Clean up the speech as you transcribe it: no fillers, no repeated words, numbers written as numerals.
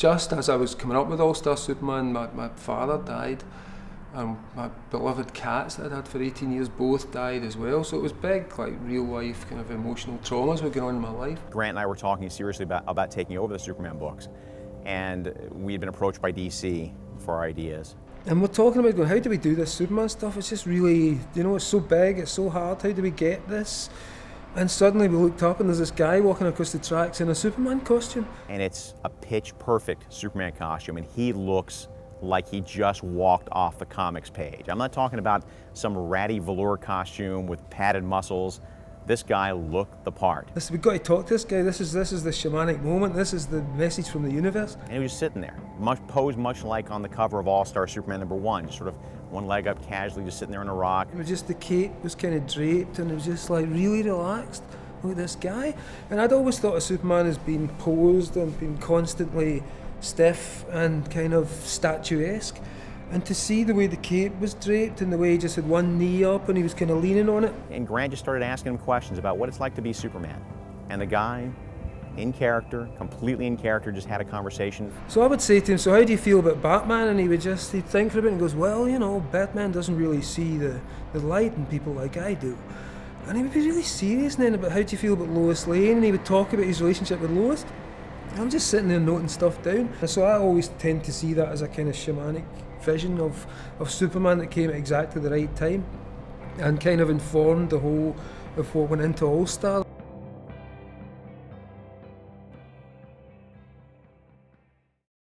just as I was coming up with All-Star Superman, my father died, and my beloved cats that I'd had for 18 years both died as well. So it was big, like real life kind of emotional traumas were going on in my life. Grant and I were talking seriously about taking over the Superman books, and we had been approached by DC for our ideas. And we're talking about going, how do we do this Superman stuff? It's just really, it's so big, it's so hard, how do we get this? And suddenly we looked up and there's this guy walking across the tracks in a Superman costume. And it's a pitch perfect Superman costume, and he looks like he just walked off the comics page. I'm not talking about some ratty velour costume with padded muscles. This guy looked the part. We've got to talk to this guy. This is the shamanic moment. This is the message from the universe. And he was just sitting there, posed much like on the cover of All-Star Superman #1, just sort of one leg up casually, just sitting there on a rock. It was just the cape was kind of draped and it was just like really relaxed. Look at this guy. And I'd always thought of Superman as being posed and being constantly stiff and kind of statuesque. And to see the way the cape was draped and the way he just had one knee up and he was kind of leaning on it. And Grant just started asking him questions about what it's like to be Superman. And the guy, in character, completely in character, just had a conversation. So I would say to him, so how do you feel about Batman? And he'd think for a bit and goes, well, Batman doesn't really see the light in people like I do. And he would be really serious then about how do you feel about Lois Lane? And he would talk about his relationship with Lois. I'm just sitting there noting stuff down. And so I always tend to see that as a kind of shamanic vision of Superman that came at exactly the right time and kind of informed the whole of what went into All-Star.